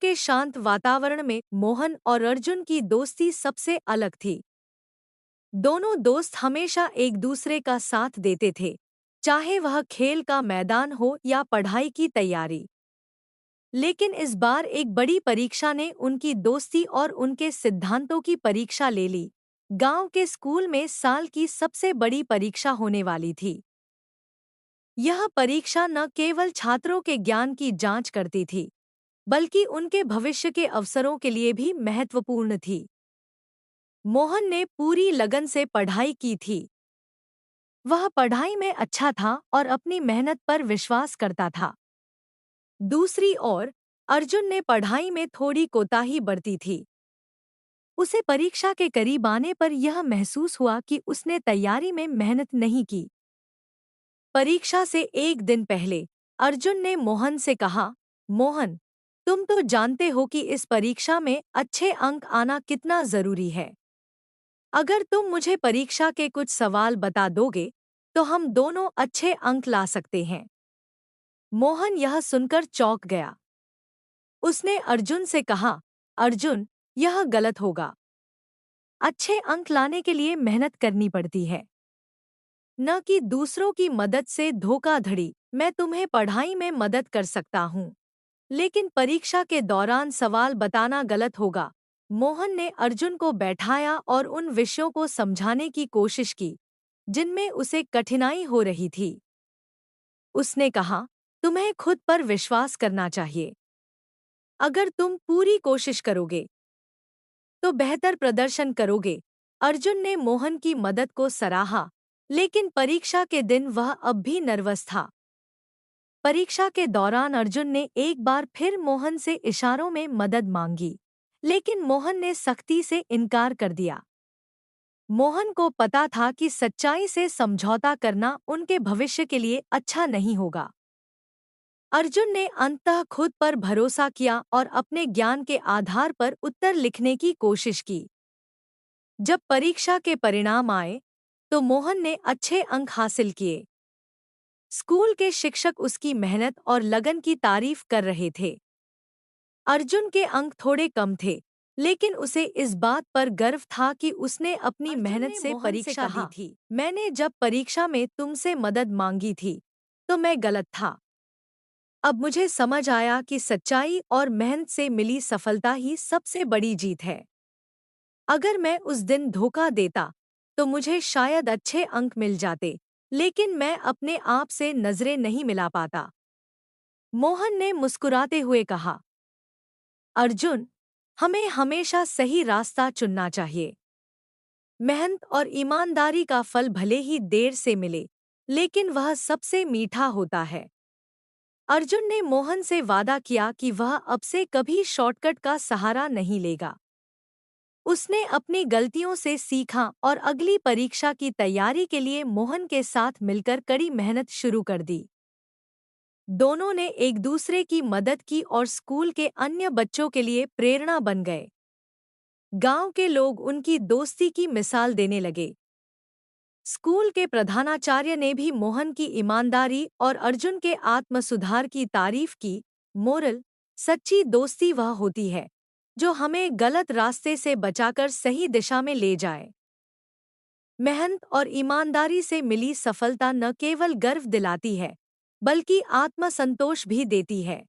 के शांत वातावरण में मोहन और अर्जुन की दोस्ती सबसे अलग थी। दोनों दोस्त हमेशा एक दूसरे का साथ देते थे, चाहे वह खेल का मैदान हो या पढ़ाई की तैयारी। लेकिन इस बार एक बड़ी परीक्षा ने उनकी दोस्ती और उनके सिद्धांतों की परीक्षा ले ली। गांव के स्कूल में साल की सबसे बड़ी परीक्षा होने वाली थी। यह परीक्षा न केवल छात्रों के ज्ञान की जांच करती थी, बल्कि उनके भविष्य के अवसरों के लिए भी महत्वपूर्ण थी। मोहन ने पूरी लगन से पढ़ाई की थी। वह पढ़ाई में अच्छा था और अपनी मेहनत पर विश्वास करता था। दूसरी ओर, अर्जुन ने पढ़ाई में थोड़ी कोताही बरती थी। उसे परीक्षा के करीब आने पर यह महसूस हुआ कि उसने तैयारी में मेहनत नहीं की। परीक्षा से एक दिन पहले अर्जुन ने मोहन से कहा, मोहन, तुम तो जानते हो कि इस परीक्षा में अच्छे अंक आना कितना जरूरी है। अगर तुम मुझे परीक्षा के कुछ सवाल बता दोगे, तो हम दोनों अच्छे अंक ला सकते हैं। मोहन यह सुनकर चौंक गया। उसने अर्जुन से कहा, अर्जुन, यह गलत होगा। अच्छे अंक लाने के लिए मेहनत करनी पड़ती है, न कि दूसरों की मदद से धोखाधड़ी। मैं तुम्हें पढ़ाई में मदद कर सकता हूँ, लेकिन परीक्षा के दौरान सवाल बताना गलत होगा। मोहन ने अर्जुन को बैठाया और उन विषयों को समझाने की कोशिश की जिनमें उसे कठिनाई हो रही थी। उसने कहा, तुम्हें खुद पर विश्वास करना चाहिए। अगर तुम पूरी कोशिश करोगे तो बेहतर प्रदर्शन करोगे। अर्जुन ने मोहन की मदद को सराहा, लेकिन परीक्षा के दिन वह अब भी नर्वस था। परीक्षा के दौरान अर्जुन ने एक बार फिर मोहन से इशारों में मदद मांगी, लेकिन मोहन ने सख्ती से इनकार कर दिया। मोहन को पता था कि सच्चाई से समझौता करना उनके भविष्य के लिए अच्छा नहीं होगा। अर्जुन ने अंततः खुद पर भरोसा किया और अपने ज्ञान के आधार पर उत्तर लिखने की कोशिश की। जब परीक्षा के परिणाम आए, तो मोहन ने अच्छे अंक हासिल किए। स्कूल के शिक्षक उसकी मेहनत और लगन की तारीफ कर रहे थे। अर्जुन के अंक थोड़े कम थे, लेकिन उसे इस बात पर गर्व था कि उसने अपनी मेहनत से परीक्षा दी थी। मैंने जब परीक्षा में तुमसे मदद मांगी थी, तो मैं गलत था। अब मुझे समझ आया कि सच्चाई और मेहनत से मिली सफलता ही सबसे बड़ी जीत है। अगर मैं उस दिन धोखा देता, तो मुझे शायद अच्छे अंक मिल जाते, लेकिन मैं अपने आप से नजरें नहीं मिला पाता। मोहन ने मुस्कुराते हुए कहा, अर्जुन, हमें हमेशा सही रास्ता चुनना चाहिए। मेहनत और ईमानदारी का फल भले ही देर से मिले, लेकिन वह सबसे मीठा होता है। अर्जुन ने मोहन से वादा किया कि वह अब से कभी शॉर्टकट का सहारा नहीं लेगा। उसने अपनी गलतियों से सीखा और अगली परीक्षा की तैयारी के लिए मोहन के साथ मिलकर कड़ी मेहनत शुरू कर दी। दोनों ने एक दूसरे की मदद की और स्कूल के अन्य बच्चों के लिए प्रेरणा बन गए। गांव के लोग उनकी दोस्ती की मिसाल देने लगे। स्कूल के प्रधानाचार्य ने भी मोहन की ईमानदारी और अर्जुन के आत्मसुधार की तारीफ की। मोरल: सच्ची दोस्ती वह होती है जो हमें गलत रास्ते से बचाकर सही दिशा में ले जाए। मेहनत और ईमानदारी से मिली सफलता न केवल गर्व दिलाती है, बल्कि आत्मसंतोष भी देती है।